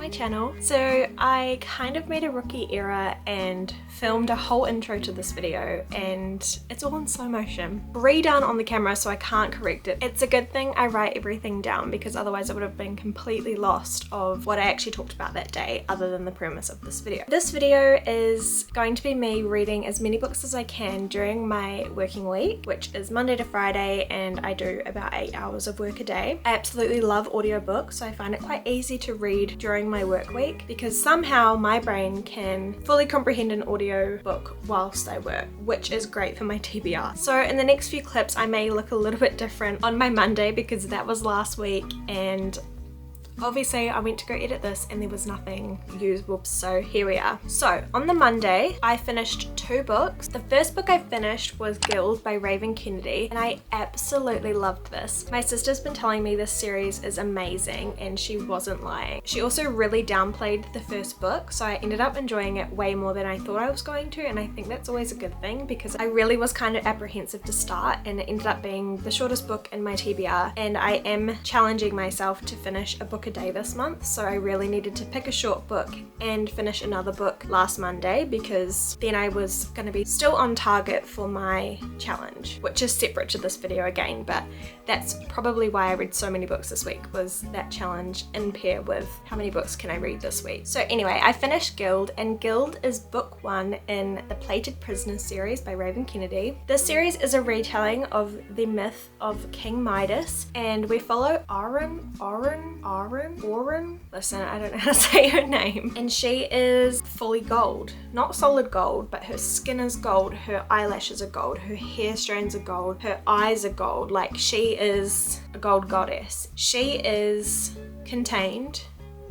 my channel. So I kind of made a rookie error and filmed a whole intro to this video and it's all in slow motion. Redone on the camera so I can't correct it. It's a good thing I write everything down because otherwise I would have been completely lost of what I actually talked about that day other than the premise of this video. This video is going to be me reading as many books as I can during my working week, which is Monday to Friday, and I do about 8 hours of work a day. I absolutely love audiobooks, so I find it quite easy to read during my work week because somehow my brain can fully comprehend an audio book whilst I work, which is great for my TBR. So in the next few clips I may look a little bit different on my Monday because that was last week, and obviously I went to go edit this and there was nothing usable, so here we are. So on the Monday I finished 2 books. The first book I finished was Guild by Raven Kennedy and I absolutely loved this. My sister's been telling me this series is amazing and she wasn't lying. She also really downplayed the first book, so I ended up enjoying it way more than I thought I was going to, and I think that's always a good thing because I really was kind of apprehensive to start and it ended up being the shortest book in my TBR, and I am challenging myself to finish a book a day this month, so I really needed to pick a short book and finish another book last Monday because then I was going to be still on target for my challenge, which is separate to this video again, but that's probably why I read so many books this week, was that challenge in pair with how many books can I read this week. So anyway, I finished Guild, and Guild is book 1 in the Plated Prisoners series by Raven Kennedy. This series is a retelling of the myth of King Midas, and we follow Aurum, listen, I don't know how to say her name, and she is fully gold. Not solid gold, but her skin is gold, her eyelashes are gold, her hair strands are gold, her eyes are gold. Like, she is a gold goddess. She is contained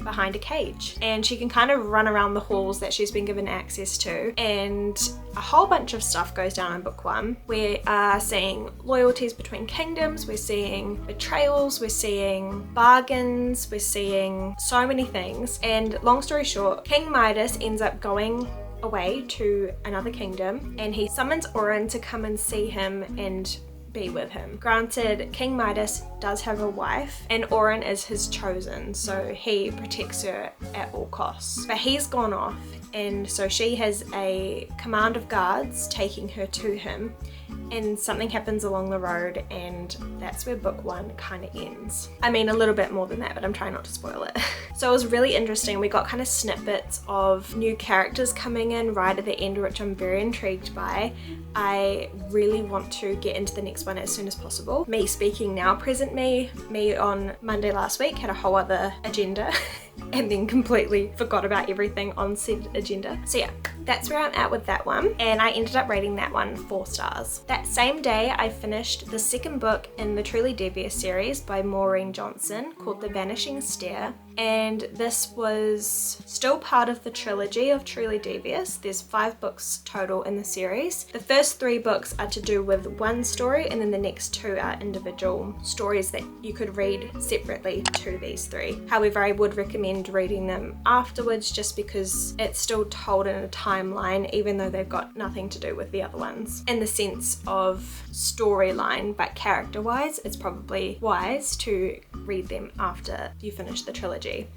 behind a cage and she can kind of run around the halls that she's been given access to, and a whole bunch of stuff goes down in book 1. We are seeing loyalties between kingdoms, we're seeing betrayals, we're seeing bargains, we're seeing so many things, and long story short, King Midas ends up going away to another kingdom and he summons Orin to come and see him and be with him. Granted, King Midas does have a wife and Orin is his chosen, so he protects her at all costs. But he's gone off, and so she has a command of guards taking her to him, and something happens along the road, and that's where book 1 kind of ends. I mean, a little bit more than that, but I'm trying not to spoil it. So it was really interesting. We got kind of snippets of new characters coming in right at the end, which I'm very intrigued by. I really want to get into the next one as soon as possible. Me speaking now, present me on Monday last week had a whole other agenda and then completely forgot about everything on said agenda. So yeah, that's where I'm at with that one, and I ended up rating that one 4 stars. That same day I finished the second book in the Truly Devious series by Maureen Johnson called The Vanishing Stair, and this was still part of the trilogy of Truly Devious. There's 5 books total in the series. The first 3 books are to do with one story, and then the next 2 are individual stories that you could read separately to these 3. However, I would recommend reading them afterwards just because it's still told in a timeline, even though they've got nothing to do with the other ones in the sense of storyline, but character wise it's probably wise to read them after you finish the trilogy.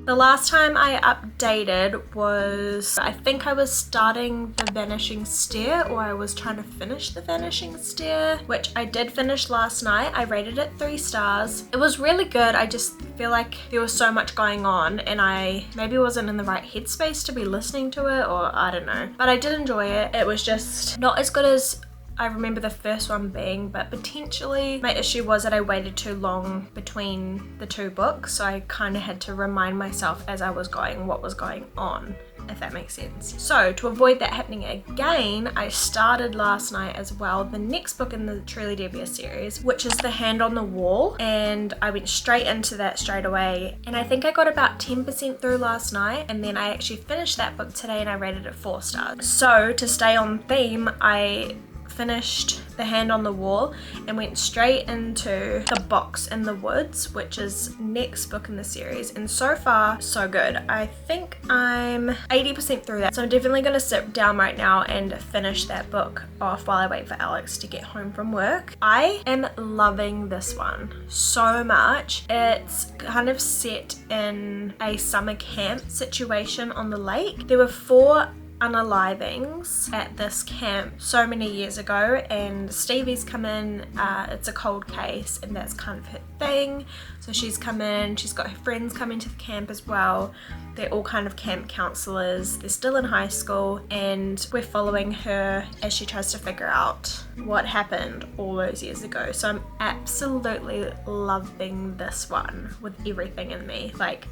The last time I updated was, I think I was starting The Vanishing Stair, or I was trying to finish The Vanishing Stair, which I did finish last night. I rated it 3 stars. It was really good. I just feel like there was so much going on and I maybe wasn't in the right headspace to be listening to it, or I don't know. But I did enjoy it. It was just not as good as I remember the first one being, but potentially my issue was that I waited too long between the 2 books, so I kind of had to remind myself as I was going what was going on, if that makes sense. So to avoid that happening again, I started last night as well the next book in the Truly Devious series, which is The Hand on the Wall, and I went straight into that straight away, and I think I got about 10% through last night, and then I actually finished that book today and I rated it 4 stars. So to stay on theme, I finished The Hand on the Wall and went straight into The Box in the Woods, which is next book in the series, and so far so good. I think I'm 80% through that, so I'm definitely going to sit down right now and finish that book off while I wait for Alex to get home from work. I am loving this one so much. It's kind of set in a summer camp situation on the lake. There were 4 unalivings at this camp so many years ago, and Stevie's come in. It's a cold case and that's kind of her thing, so she's come in. She's got her friends coming to the camp as well. They're all kind of camp counselors. They're still in high school, and we're following her as she tries to figure out what happened all those years ago. So I'm absolutely loving this one with everything in me. Like,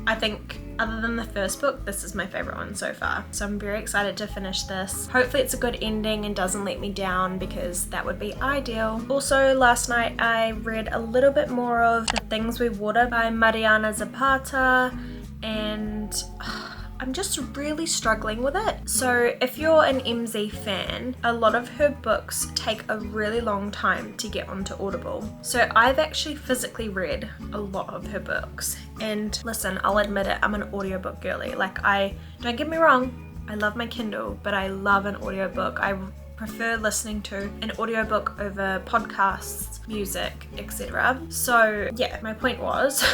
I think other than the first book, this is my favorite one so far. So I'm very excited to finish this. Hopefully it's a good ending and doesn't let me down, because that would be ideal. Also, last night I read a little bit more of The Things We Water by Mariana Zapata, and I'm just really struggling with it. So if you're an MZ fan, a lot of her books take a really long time to get onto Audible. So I've actually physically read a lot of her books. And listen, I'll admit it, I'm an audiobook girly. Like, don't get me wrong, I love my Kindle, but I love an audiobook. I prefer listening to an audiobook over podcasts, music, etc. So yeah, my point was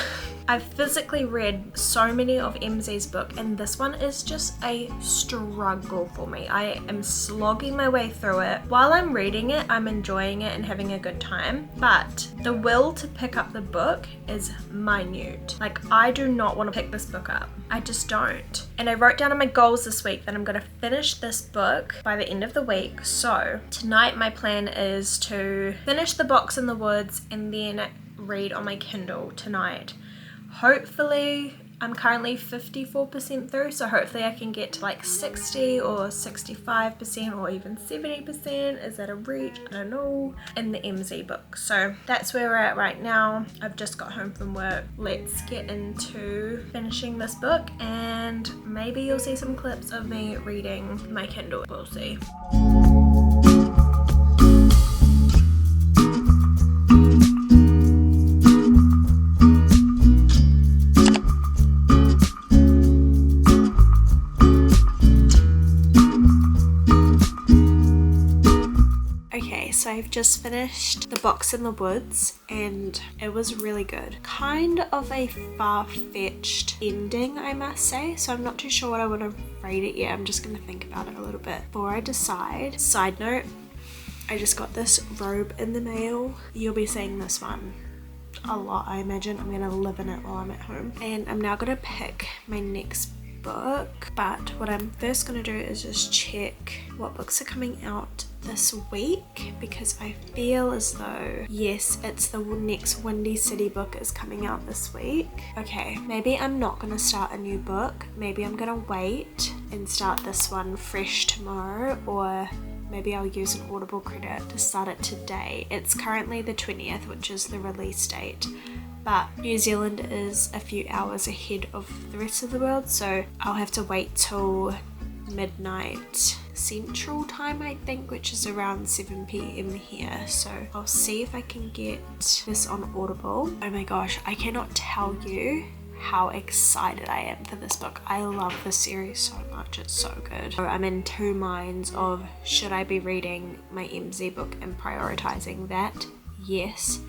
I've physically read so many of MZ's book, and this one is just a struggle for me. I am slogging my way through it. While I'm reading it, I'm enjoying it and having a good time, but the will to pick up the book is minute. Like, I do not want to pick this book up. I just don't. And I wrote down on my goals this week that I'm going to finish this book by the end of the week. So tonight my plan is to finish The Box in the Woods and then read on my Kindle tonight. Hopefully, I'm currently 54% through, so hopefully I can get to like 60 or 65% or even 70%. Is that a reach? I don't know. In the MZ book. So that's where we're at right now. I've just got home from work. Let's get into finishing this book, and maybe you'll see some clips of me reading my Kindle. We'll see. So I've just finished The Box in the Woods, and it was really good. Kind of a far-fetched ending, I must say, so I'm not too sure what I want to rate it yet. I'm just going to think about it a little bit before I decide. Side note, I just got this robe in the mail. You'll be seeing this one a lot, I imagine. I'm going to live in it while I'm at home. And I'm now going to pick my next book, but what I'm first going to do is just check what books are coming out this week, because I feel as though, yes, it's the next Windy City book is coming out this week. Okay, maybe I'm not going to start a new book. Maybe I'm going to wait and start this one fresh tomorrow, or maybe I'll use an Audible credit to start it today. It's currently the 20th, which is the release date, but New Zealand is a few hours ahead of the rest of the world, so I'll have to wait till midnight Central Time, I think, which is around 7 p.m. here. So I'll see if I can get this on Audible. Oh my gosh, I cannot tell you how excited I am for this book. I love this series so much. It's so good. So I'm in two minds of, should I be reading my MZ book and prioritizing that? Yes.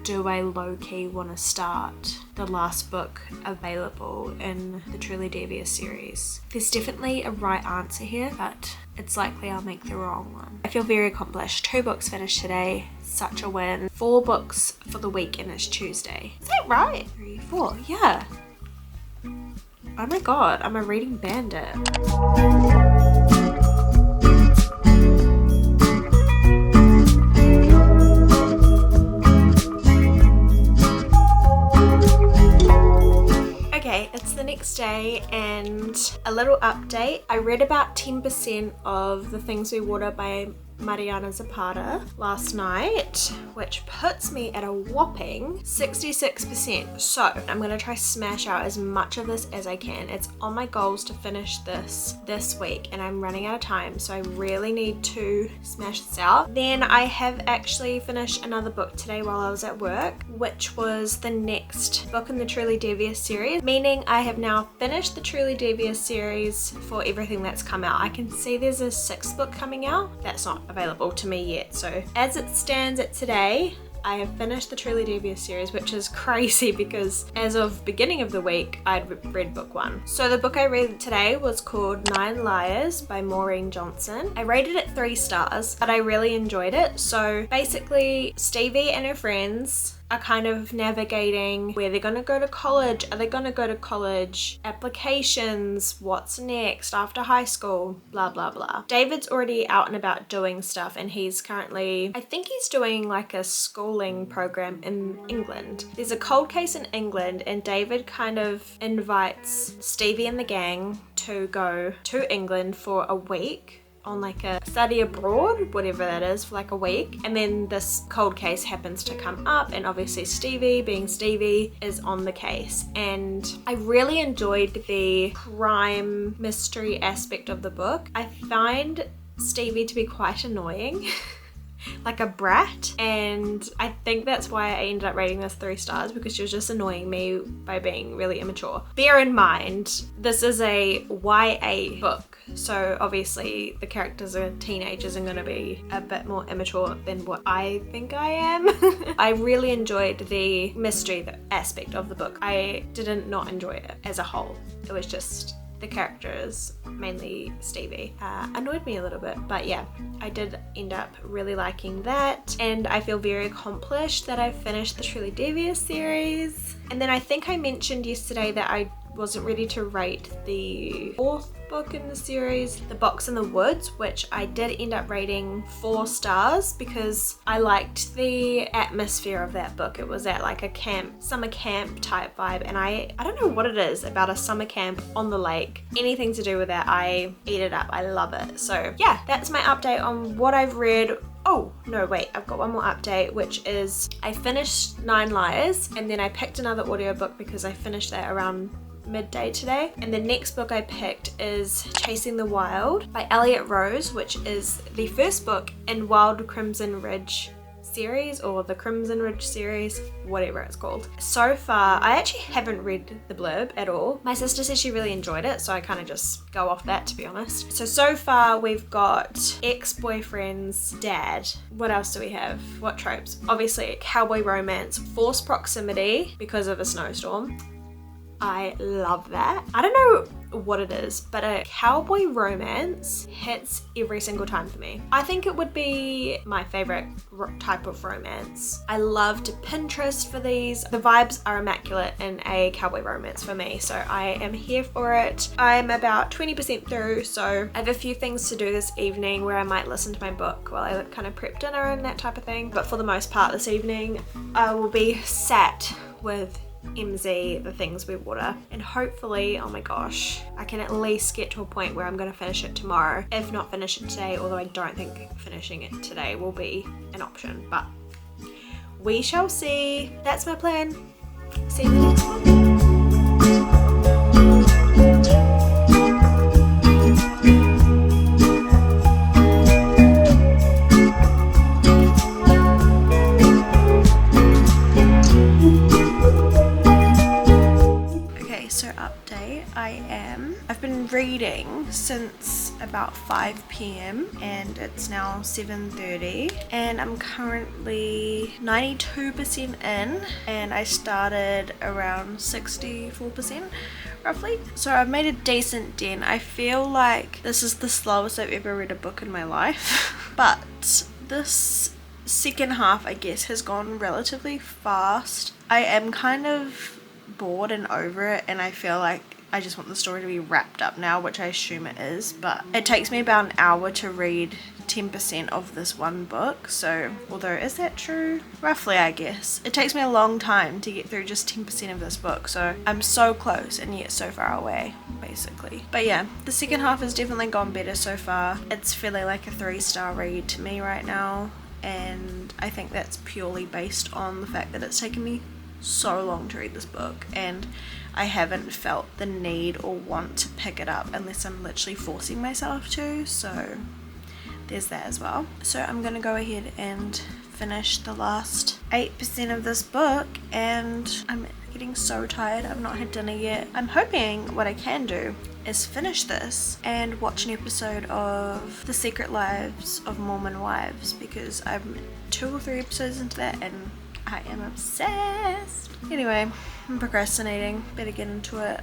Do I low-key want to start the last book available in the Truly Devious series? There's definitely a right answer here, but it's likely I'll make the wrong one. I feel very accomplished. 2 books finished today. Such a win. 4 books for the week, and it's Tuesday. Is that right? 3, 4. Yeah. Oh my god, I'm a reading bandit. It's the next day, and a little update. I read about 10% of The Things We Water by Mariana Zapata last night, which puts me at a whopping 66%. So I'm gonna try smash out as much of this as I can. It's on my goals to finish this week, and I'm running out of time, so I really need to smash this out. Then I have actually finished another book today while I was at work, which was the next book in the Truly Devious series, meaning I have now finished the Truly Devious series for everything that's come out. I can see there's a 6th book coming out. That's not available to me yet. So as it stands at today, I have finished the Truly Devious series, which is crazy because as of beginning of the week, I'd read book 1. So the book I read today was called 9 Liars by Maureen Johnson. I rated it 3 stars, but I really enjoyed it. So basically, Stevie and her friends are kind of navigating where they're going to go to college. Are they going to go to college? Applications, what's next after high school, blah, blah, blah. David's already out and about doing stuff, and he's currently, I think he's doing like a schooling program in England. There's a cold case in England, and David kind of invites Stevie and the gang to go to England for a week on like a study abroad, whatever that is, for like a week. And then this cold case happens to come up, and obviously Stevie, being Stevie, is on the case. And I really enjoyed the crime mystery aspect of the book. I find Stevie to be quite annoying. Like a brat, and I think that's why I ended up rating this 3 stars, because she was just annoying me by being really immature. Bear in mind, this is a YA book, so obviously the characters are teenagers and gonna be a bit more immature than what I think I am. I really enjoyed the mystery aspect of the book. I didn't not enjoy it as a whole. It was just the characters, mainly Stevie, annoyed me a little bit. But yeah, I did end up really liking that, and I feel very accomplished that I finished the Truly Devious series. And then I think I mentioned yesterday that I wasn't ready to rate the 4th book in the series, The Box in the Woods, which I did end up rating 4 stars because I liked the atmosphere of that book. It was at like a camp, summer camp type vibe, and I don't know what it is about a summer camp on the lake. Anything to do with that, I eat it up. I love it. So yeah, that's my update on what I've read. Oh, no, wait, I've got one more update, which is I finished 9 Liars, and then I picked another audiobook because I finished that around midday today. And the next book I picked is Chasing the Wild by Elliot Rose, which is the first book in Wild Crimson Ridge series, or the Crimson Ridge series, whatever it's called. So far, I actually haven't read the blurb at all. My sister said she really enjoyed it, so I kind of just go off that, to be honest. So far we've got ex-boyfriend's dad. What else do we have? What tropes? Obviously cowboy romance, forced proximity because of a snowstorm. I love that. I don't know what it is, but a cowboy romance hits every single time for me. I think it would be my favorite type of romance. I love to Pinterest for these. The vibes are immaculate in a cowboy romance for me, so I am here for it. I'm about 20% through, so I have a few things to do this evening where I might listen to my book while I kind of prep dinner and that type of thing. But for the most part this evening, I will be sat with MZ, The Things We Water, and hopefully, oh my gosh, I can at least get to a point where I'm going to finish it tomorrow, if not finish it today, although I don't think finishing it today will be an option, but we shall see. That's my plan. See you in the next one. I've been reading since about 5 p.m. and it's now 7:30, and I'm currently 92% in, and I started around 64% roughly. So I've made a decent dent. I feel like this is the slowest I've ever read a book in my life, but this second half, I guess, has gone relatively fast. I am kind of bored and over it, and I feel like I just want the story to be wrapped up now, which I assume it is, but it takes me about an hour to read 10% of this one book. So although, is that true? Roughly, I guess. It takes me a long time to get through just 10% of this book, so I'm so close and yet so far away, basically. But yeah, the second half has definitely gone better so far. It's feeling like a 3-star read to me right now, and I think that's purely based on the fact that it's taken me so long to read this book, and I haven't felt the need or want to pick it up unless I'm literally forcing myself to, so there's that as well. So I'm gonna go ahead and finish the last 8% of this book, and I'm getting so tired. I've not had dinner yet. I'm hoping what I can do is finish this and watch an episode of The Secret Lives of Mormon Wives, because I'm 2 or 3 episodes into that and I am obsessed. Anyway, I'm procrastinating. Better get into it.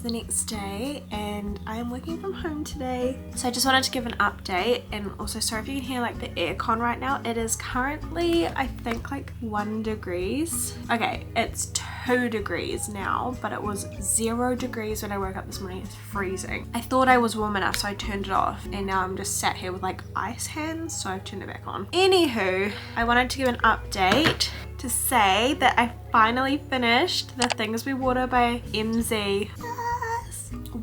The next day and I am working from home today, so I just wanted to give an update. And also, sorry if you can hear like the aircon right now. It is currently, I think, like 1 degrees. Okay, it's 2 degrees now, but it was 0 degrees when I woke up this morning. It's freezing. I thought I was warm enough, so I turned it off, and now I'm just sat here with like ice hands, so I've turned it back on. Anywho, I wanted to give an update to say that I finally finished The Things We Water by MZ.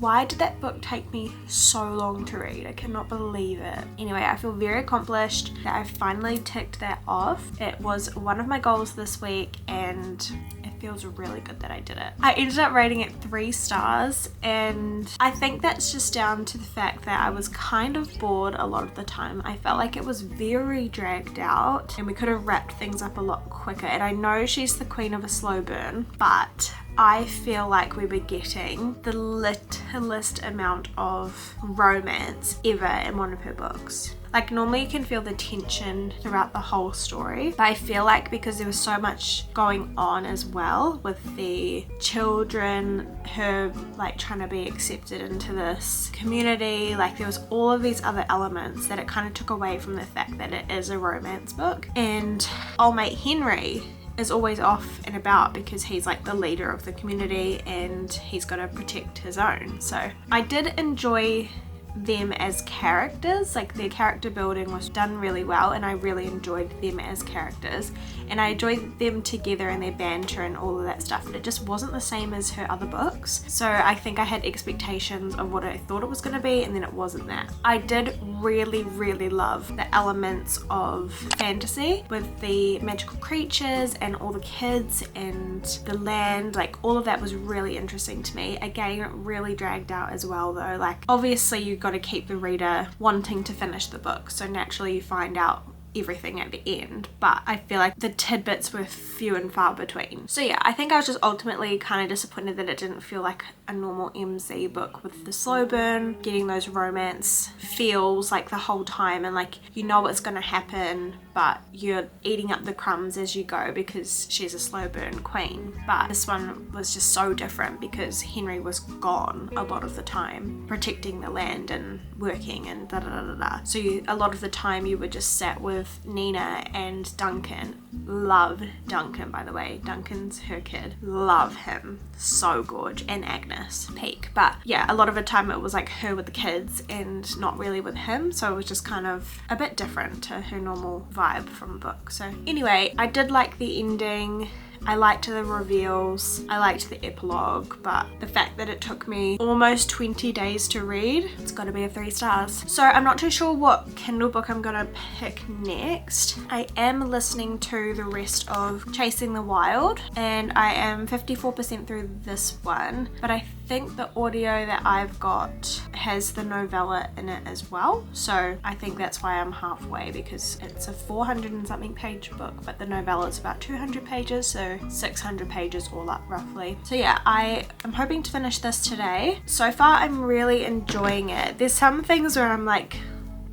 Why did that book take me so long to read? I cannot believe it. Anyway, I feel very accomplished that I finally ticked that off. It was one of my goals this week, and it feels really good that I did it. I ended up rating it 3 stars, and I think that's just down to the fact that I was kind of bored a lot of the time. I felt like it was very dragged out, and we could have wrapped things up a lot quicker. And I know she's the queen of a slow burn, but I feel like we were getting the littlest amount of romance ever in one of her books. Like, normally you can feel the tension throughout the whole story, but I feel like because there was so much going on as well with the children, her like trying to be accepted into this community, like there was all of these other elements that it kind of took away from the fact that it is a romance book. And old mate Henry is always off and about because he's like the leader of the community and he's got to protect his own. So I did enjoy them as characters, like their character building was done really well, and I really enjoyed them as characters, and I enjoyed them together and their banter and all of that stuff, but it just wasn't the same as her other books. So I think I had expectations of what I thought it was going to be, and then it wasn't that. I did really love the elements of fantasy with the magical creatures and all the kids and the land, like all of that was really interesting to me. Again, really dragged out as well though. Like obviously you got to keep the reader wanting to finish the book, so naturally you find out everything at the end, but I feel like the tidbits were few and far between. So yeah, I think I was just ultimately kind of disappointed that it didn't feel like a normal MZ book with the slow burn, getting those romance feels like the whole time, and like you know what's going to happen, but you're eating up the crumbs as you go because she's a slow burn queen. But this one was just so different because Henry was gone a lot of the time, protecting the land and working and da. So a lot of the time you were just sat with Nina and Duncan. Love Duncan, by the way. Duncan's her kid. Love him. So gorge. And Agnes. Peak. But yeah, a lot of the time it was like her with the kids and not really with him, so it was just kind of a bit different to her normal vibe from the book. So anyway, I did like the ending. I liked the reveals, I liked the epilogue, but the fact that it took me almost 20 days to read, it's got to be a 3 stars. So I'm not too sure what Kindle book I'm gonna pick next. I am listening to the rest of Chasing the Wild, and I am 54% through this one, but I think the audio that I've got has the novella in it as well, so I think that's why I'm halfway, because it's a 400 and something page book, but the novella is about 200 pages, so 600 pages all up roughly. So yeah, I am hoping to finish this today. So far I'm really enjoying it. There's some things where I'm like,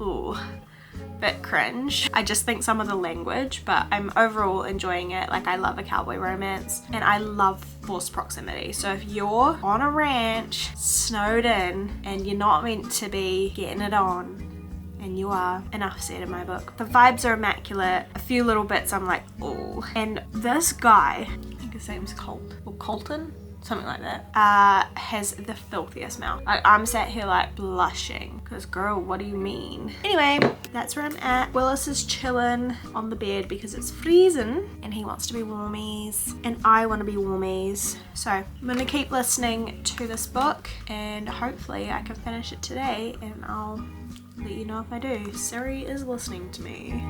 ooh, bit cringe. I just think some of the language, but I'm overall enjoying it. Like, I love a cowboy romance and I love forced proximity. So if you're on a ranch, snowed in, and you're not meant to be getting it on, and you are, enough said in my book. The vibes are immaculate. A few little bits I'm like, oh. And this guy, I think his name's Colton? Something like that, has the filthiest mouth. Like, I'm sat here like blushing because, girl, what do you mean? Anyway, that's where I'm at. Willis is chilling on the bed because it's freezing and he wants to be warmies and I want to be warmies. So I'm gonna keep listening to this book and hopefully I can finish it today, and I'll let you know if I do. Siri is listening to me.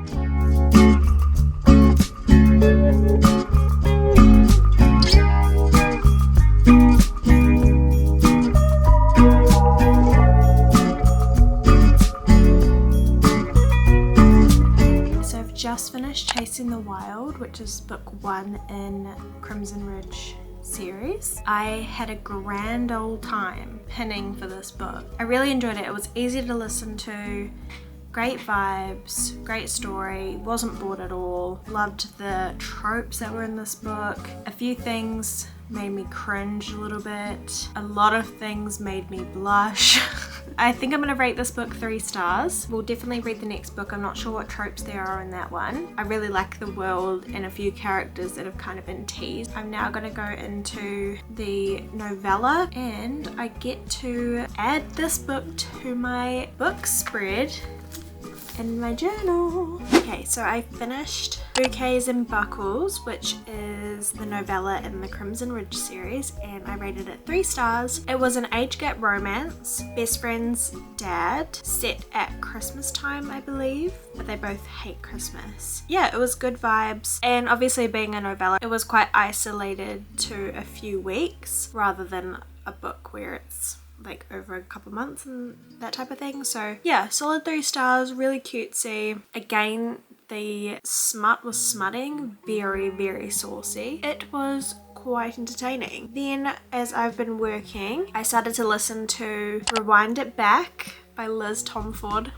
Just finished Chasing the Wild, which is book 1 in Crimson Ridge series. I had a grand old time pinning for this book. I really enjoyed it. It was easy to listen to, great vibes, great story, wasn't bored at all. Loved the tropes that were in this book. A few things made me cringe a little bit. A lot of things made me blush. I think I'm gonna rate this book 3 stars. We'll definitely read the next book. I'm not sure what tropes there are in that one. I really like the world and a few characters that have kind of been teased. I'm now gonna go into the novella and I get to add this book to my book spread in my journal. Okay, so I finished Bouquets and Buckles, which is the novella in the Crimson Ridge series, and I rated it 3 stars. It was an age gap romance, best friend's dad, set at Christmas time, I believe, but they both hate Christmas. Yeah, it was good vibes, and obviously being a novella, it was quite isolated to a few weeks rather than a book where it's like over a couple months and that type of thing. So yeah, solid 3 stars, really cutesy. Again, the smut was smutting, very, very saucy. It was quite entertaining. Then as I've been working, I started to listen to Rewind It Back by Liz Tomford.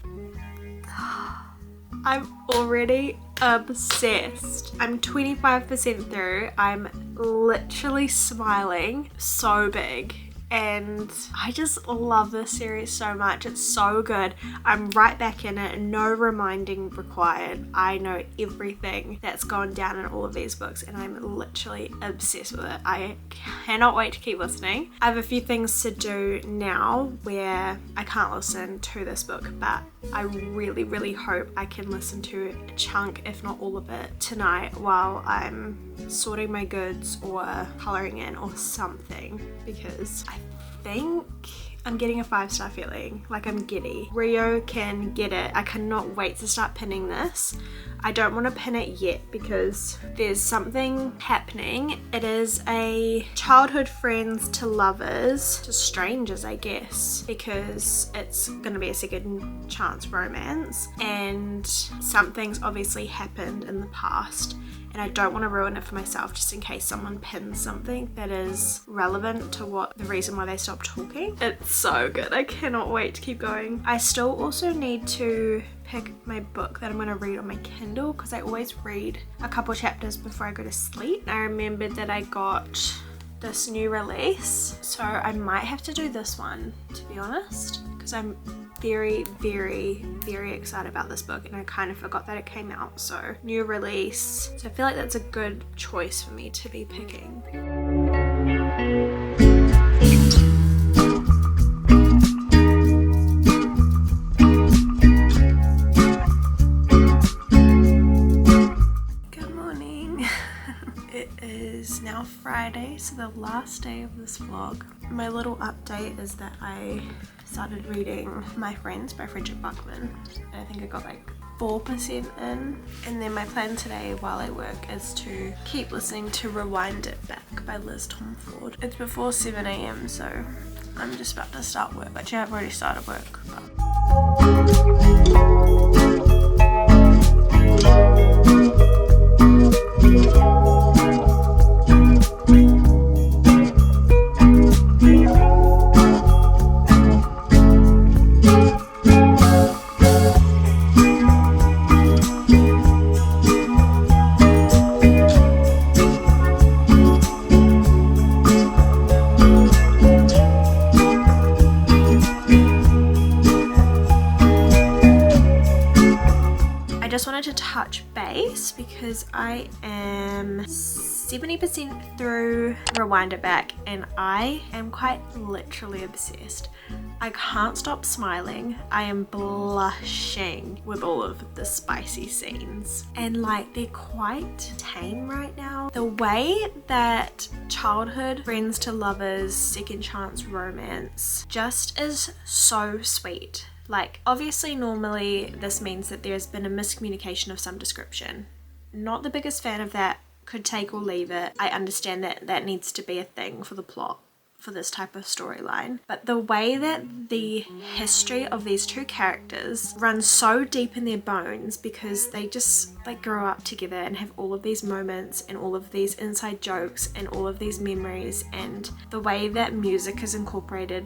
I'm already obsessed. I'm 25% through. I'm literally smiling so big. And I just love this series so much. It's so good. I'm right back in it. No reminding required. I know everything that's gone down in all of these books and I'm literally obsessed with it. I cannot wait to keep listening. I have a few things to do now where I can't listen to this book, but I really, really hope I can listen to a chunk, if not all of it, tonight while I'm sorting my goods or colouring in or something, because I think I'm getting a 5-star feeling, like I'm giddy. Rio can get it. I cannot wait to start pinning this. I don't want to pin it yet because there's something happening. It is a childhood friends to lovers to strangers, I guess, because it's going to be a second chance romance and something's obviously happened in the past. And I don't want to ruin it for myself just in case someone pins something that is relevant to what the reason why they stopped talking. It's so good. I cannot wait to keep going. I still also need to pick my book that I'm going to read on my Kindle because I always read a couple chapters before I go to sleep. I remembered that I got this new release, so I might have to do this one, to be honest, because I'm very, very, very excited about this book and I kind of forgot that it came out. So new release, so I feel like that's a good choice for me to be picking. Good morning. It is now Friday, so the last day of this vlog. My little update is that I started reading My Friends by Frederick Buckman. And I think I got like 4% in. And then my plan today while I work is to keep listening to Rewind It Back by Liz Tomford. It's before 7 AM, so I'm just about to start work. Actually, I've already started work. space because I am 70% through Rewind It Back and I am quite literally obsessed. I can't stop smiling. I am blushing with all of the spicy scenes. And like, they're quite tame right now. The way that childhood friends to lovers, second chance romance just is so sweet. Like, obviously normally this means that there's been a miscommunication of some description. Not the biggest fan of that, could take or leave it. I understand that that needs to be a thing for the plot for this type of storyline, but the way that the history of these two characters runs so deep in their bones because they just like grow up together and have all of these moments and all of these inside jokes and all of these memories, and the way that music is incorporated.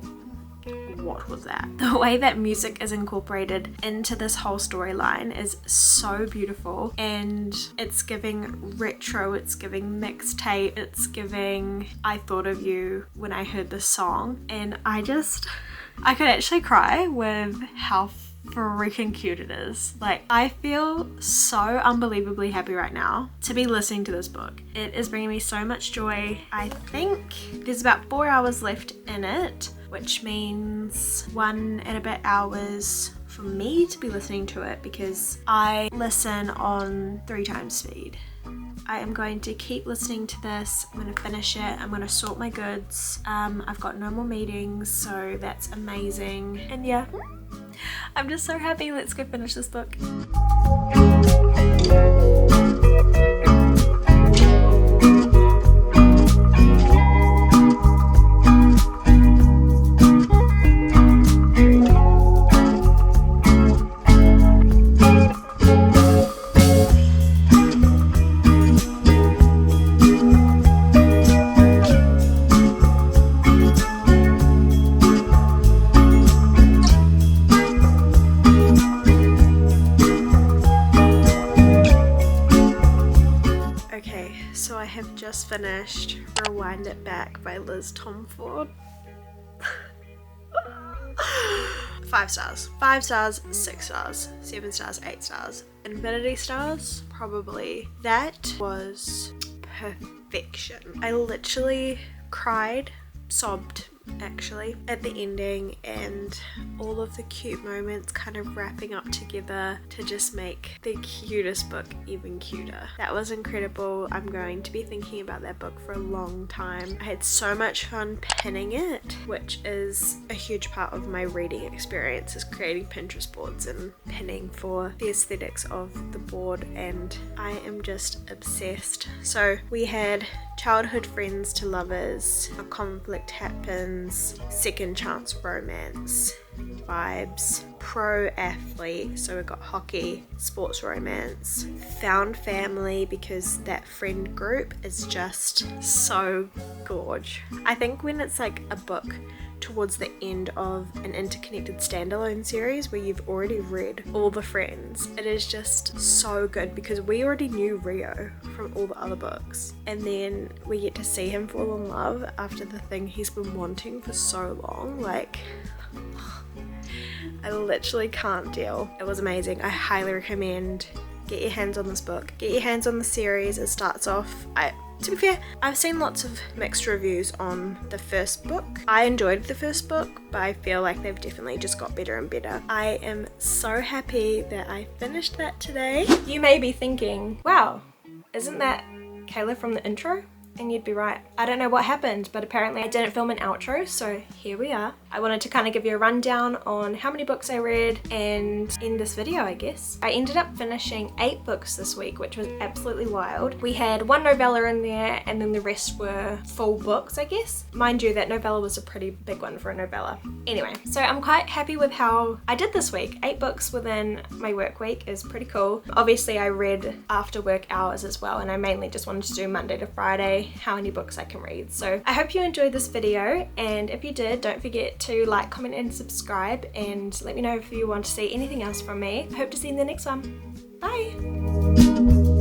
What was that? The way that music is incorporated into this whole storyline is so beautiful, and it's giving retro, it's giving mixtape, it's giving I thought of you when I heard this song, and I could actually cry with how freaking cute it is. Like, I feel so unbelievably happy right now to be listening to this book. It is bringing me so much joy. I think there's about 4 hours left in it, which means 1 and a bit hours for me to be listening to it because I listen on 3 times speed. I am going to keep listening to this. I'm going to finish it. I'm going to sort my goods. I've got no more meetings, so that's amazing. And yeah, I'm just so happy. Let's go finish this book. So I have just finished Rewind It Back by Liz Tomford. 5 stars. 5 stars, 6 stars, 7 stars, 8 stars. Infinity stars, probably. That was perfection. I literally cried, sobbed actually, at the ending, and all of the cute moments kind of wrapping up together to just make the cutest book even cuter. That was incredible. I'm going to be thinking about that book for a long time. I had so much fun pinning it, which is a huge part of my reading experience, is creating Pinterest boards and pinning for the aesthetics of the board, and I am just obsessed. So we had childhood friends to lovers, a conflict happens, second chance romance vibes, pro athlete, so we've got hockey, sports romance, found family because that friend group is just so gorge. I think when it's like a book towards the end of an interconnected standalone series where you've already read all the friends, it is just so good because we already knew Rio from all the other books, and then we get to see him fall in love after the thing he's been wanting for so long. Like, I literally can't deal. It was amazing. I highly recommend get your hands on this book. Get your hands on the series. It starts off, to be fair, I've seen lots of mixed reviews on the first book. I enjoyed the first book, but I feel like they've definitely just got better and better. I am so happy that I finished that today. You may be thinking, wow, isn't that Kayla from the intro? And you'd be right. I don't know what happened, but apparently I didn't film an outro, so here we are. I wanted to kind of give you a rundown on how many books I read and end this video, I guess. I ended up finishing 8 books this week, which was absolutely wild. We had 1 novella in there, and then the rest were full books, I guess. Mind you, that novella was a pretty big one for a novella. Anyway, so I'm quite happy with how I did this week. 8 books within my work week is pretty cool. Obviously, I read after work hours as well, and I mainly just wanted to do Monday to Friday, how many books I can read. So I hope you enjoyed this video, and if you did, don't forget to like, comment and subscribe, and let me know if you want to see anything else from me. I hope to see you in the next one. Bye!